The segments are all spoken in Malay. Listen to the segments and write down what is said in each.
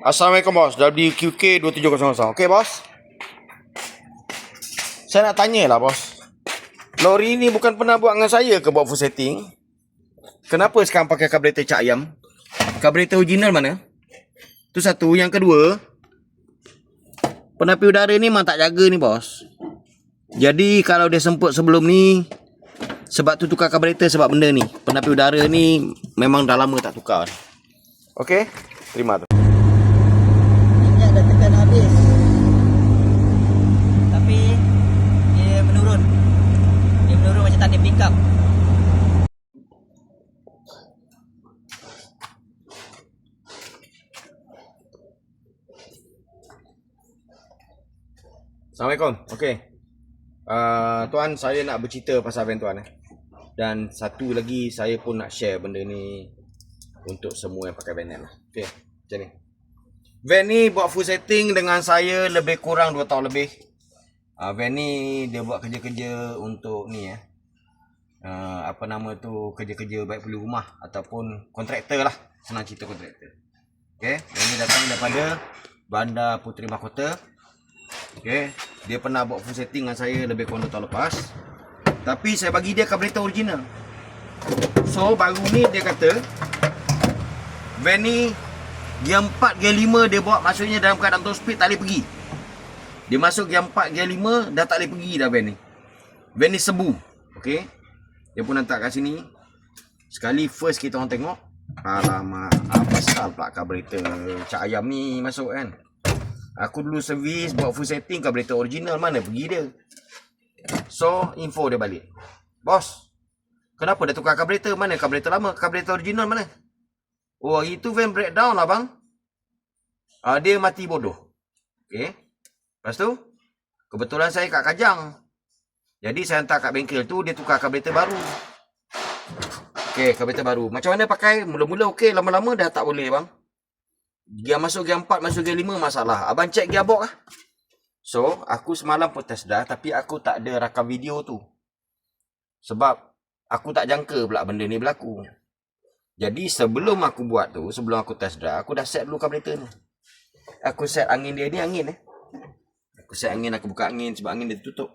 Assalamualaikum bos, WQK 2700. Okey bos. Saya nak tanya lah bos. Lori ni bukan pernah buat dengan saya ke buat full setting? Kenapa sekarang pakai karburator cak ayam? Karburator original mana? Tu satu. Yang kedua, penapi udara ni memang tak jaga ni bos. Jadi kalau dia semput sebelum ni, sebab tu tukar karburator sebab benda ni. Penapi udara ni memang dah lama tak tukar. Okey, terima tu. Minyak dah tekan habis. Tapi dia menurun. Dia menurun macam tanda pick up. Assalamualaikum. Okey. Tuan, saya nak bercerita pasal van tuan. Dan satu lagi, saya pun nak share benda ni untuk semua yang pakai van ni lah. Okey, macam ni. Van ni buat full setting dengan saya lebih kurang 2 tahun lebih. Van ni dia buat kerja-kerja untuk ni apa nama tu, kerja-kerja baik puli rumah ataupun kontraktor lah. Senang cerita kontraktor. Okey, van ni datang daripada Bandar Puteri Mahkota. Okey, dia pernah buat full setting dengan saya lebih kurang 2 tahun lepas. Tapi saya bagi dia karburator original. So baru ni dia kata van ni gear 4, gear 5 dia bawa, maksudnya dalam keadaan top speed tak boleh pergi. Dia masuk gear 4, gear 5 dah tak boleh pergi dah van ni. Van ni sebu. Okey, dia pun hantar kat sini. Sekali first kita orang tengok, alamak, apa sal pula karburator cak ayam ni masuk kan. Aku dulu servis buat full setting karburator original, mana pergi dia. So info dia balik, bos, kenapa dah tukar karburator? Mana karburator lama? Karburator original mana? Oh, itu van breakdown lah bang. Dia mati bodoh. Okay. Lepas tu kebetulan saya kat Kajang, jadi saya hantar kat bengkel tu, dia tukar karburator baru. Okay, karburator baru. Macam mana pakai? Mula-mula okey, lama-lama dah tak boleh bang. Gear masuk gear 4, masuk gear 5 masalah. Abang check gearbox lah. So, aku semalam pun test dah, tapi aku tak ada rakam video tu. Sebab aku tak jangka pula benda ni berlaku. Jadi sebelum aku buat tu, sebelum aku test dah, aku dah set dulu karburator ni. Aku set angin dia ni, angin Aku set angin, aku buka angin sebab angin dia tutup.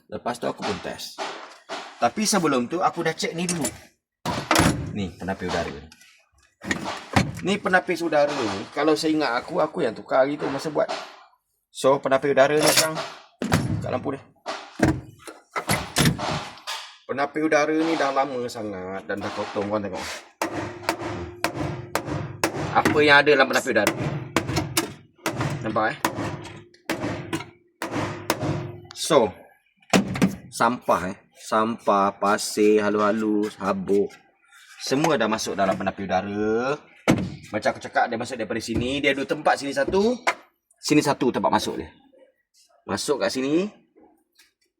Lepas tu aku pun test. Tapi sebelum tu aku dah check ni dulu. Ni penapis udara ni. Ni penapis udara ni, kalau saya ingat aku yang tukar hari tu masa buat. So penapis udara ni sekarang kat lampu dia. Penapis udara ni dah lama sangat dan dah kotor, korang tengok. Apa yang ada dalam penapis udara? Nampak So, sampah sampah, pasir, halus-halus, habuk, semua dah masuk dalam penapis udara. Macam aku cakap, dia masuk daripada sini. Dia ada 2 tempat, sini satu tempat masuk dia. Masuk kat sini.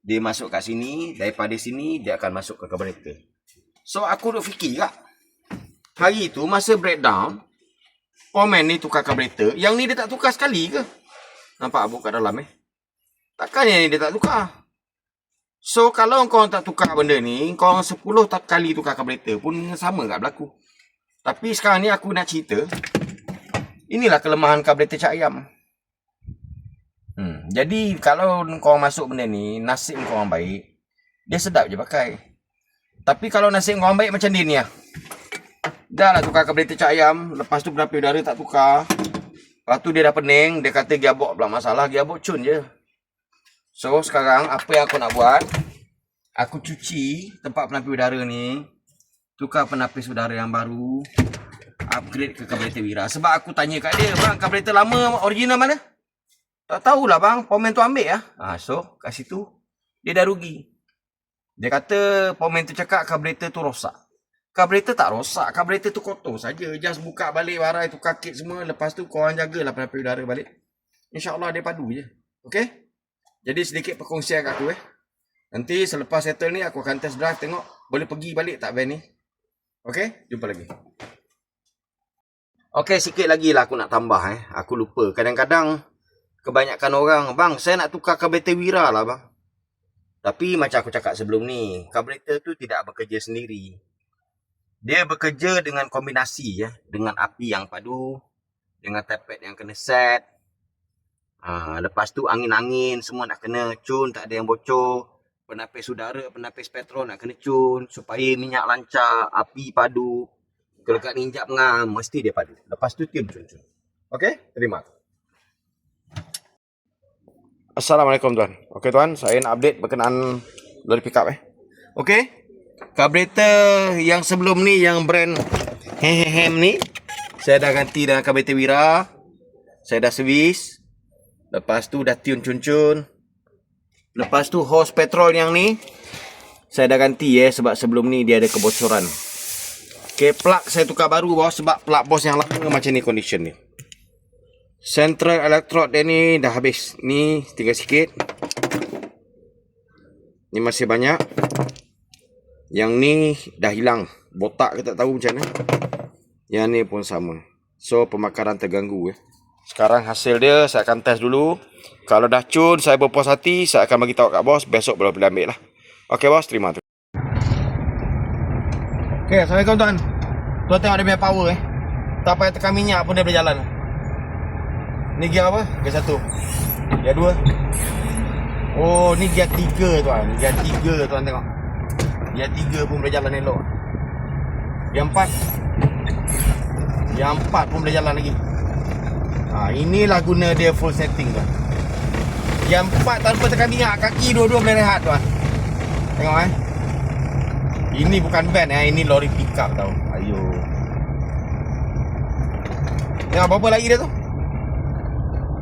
Dia masuk kat sini. Daripada sini dia akan masuk ke karburator. So aku duk fikir tak, hari tu masa breakdown, Omen ni tukar karburator, yang ni dia tak tukar sekali ke? Nampak habuk kat dalam Takkan yang ni dia tak tukar. So kalau kau tak tukar benda ni, kau 10 kali tukar karburator pun sama tak berlaku. Tapi sekarang ni aku nak cerita, inilah kelemahan karburator cak ayam. Jadi kalau kau masuk benda ni, nasib kau orang baik, dia sedap je pakai. Tapi kalau nasib kau orang baik macam dia ni lah, dah lah tukar karburator cak ayam, lepas tu penapis udara tak tukar, lepas tu dia dah pening, dia kata gearbox pula masalah, gearbox cun je. So sekarang apa yang aku nak buat, aku cuci tempat penapis udara ni, tukar penapis udara yang baru, upgrade ke karburator Wira. Sebab aku tanya kat dia, bang, karburator lama original mana? Tak tahulah bang, pomen tu ambil lah. So kat situ dia dah rugi. Dia kata pomen tu cakap karburator tu rosak. Karburator tak rosak, karburator tu kotor saja. Just buka balik barai, tukar kit semua, lepas tu korang jagalah penapis udara balik. InsyaAllah dia padu je. Okay? Jadi sedikit perkongsian kat aku Nanti selepas settle ni aku akan test drive, tengok boleh pergi balik tak van ni. Okay, jumpa lagi. Okay, sikit lagi lah aku nak tambah Aku lupa. Kadang-kadang kebanyakan orang, bang, saya nak tukar karburator Wira lah bang. Tapi macam aku cakap sebelum ni, karburator tu tidak bekerja sendiri. Dia bekerja dengan kombinasi dengan api yang padu, dengan tapet yang kena set. Lepas tu angin-angin semua nak kena cun, tak ada yang bocor. Penapis udara, penapis petrol nak kena cun supaya minyak lancar, api padu. Kalau kat ni injap ngam, mesti dia padu. Lepas tu tiun cun-cun. Okey, terima. Assalamualaikum tuan. Okey tuan, saya nak update berkenaan lori pickup Okey. Karburetor yang sebelum ni yang brand Hem ni saya dah ganti dengan karburetor Wira. Saya dah servis. Lepas tu dah tune cun-cun. Lepas tu hose petrol yang ni saya dah ganti sebab sebelum ni dia ada kebocoran. Okey, plug saya tukar baru bos sebab plug bos yang lama macam ni condition ni. Central electrode dia ni dah habis. Ni tinggal sikit. Ni masih banyak. Yang ni dah hilang. Botak ke tak tahu macam mana. Yang ni pun sama. So pemakaran terganggu Sekarang hasil dia saya akan test dulu. Kalau dah cun, saya berpuas hati, saya akan bagi tahu kat bos, besok boleh ambil lah. Okey bos, terima tu. Okey, Assalamualaikum tuan. Tuan tengok dia punya power Tak payah tekan minyak pun dia boleh jalan. Ni gear apa? Gear 1. Gear 2. Oh, ni gear 3 tuan. Gear 3 tuan tengok. Gear 3 pun boleh jalan elok. Gear 4. Gear 4 pun boleh jalan lagi. Inilah guna dia full setting tuan. Gear 4 tanpa tekan minyak, kaki dua-dua boleh rehat tuan. Tengok Ini bukan van ini lori pickup tau. Ayo. Tengok berapa lagi dia tu?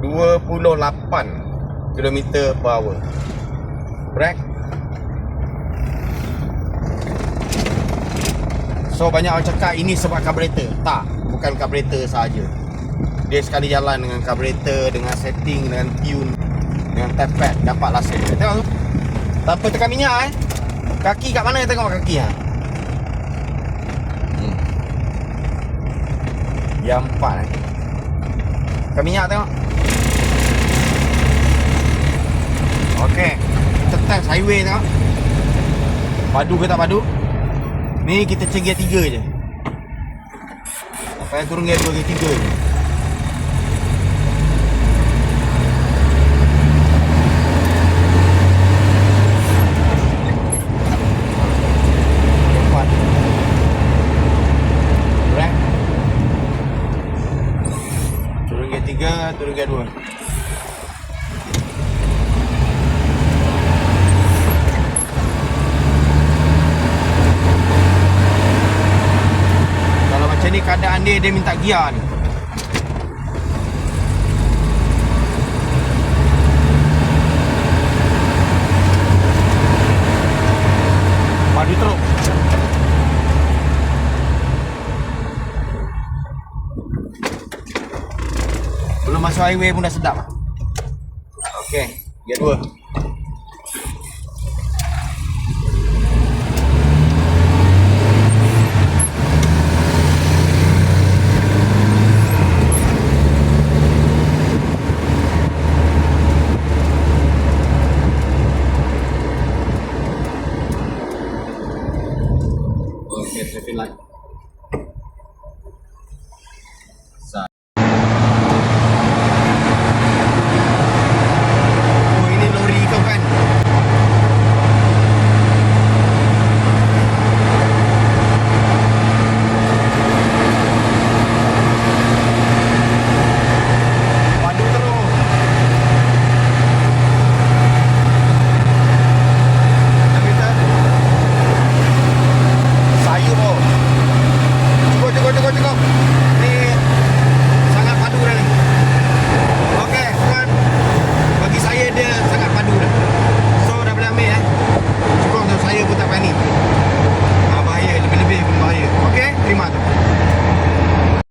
28 km per hour. Brake. So banyak orang cakap ini sebab karburetor. Tak, bukan karburetor saja. Dia sekali jalan dengan karburetor, dengan setting, dengan tune, dengan tapet dapatlah set. Tengok tu. Tanpa tekan minyak Kaki kat mana tengok kaki Yang 4 Tekan minyak tengok. Okey, kita test highway tengok. Padu ke tak padu? Ni kita cek gear 3 je. Apa yang turun gear 2, gear 3 je. Turun gear 2. Kalau macam ni keadaan dia minta gear ni. Padu teruk. Belum masuk highway pun dah sedap. Okey, gear 2.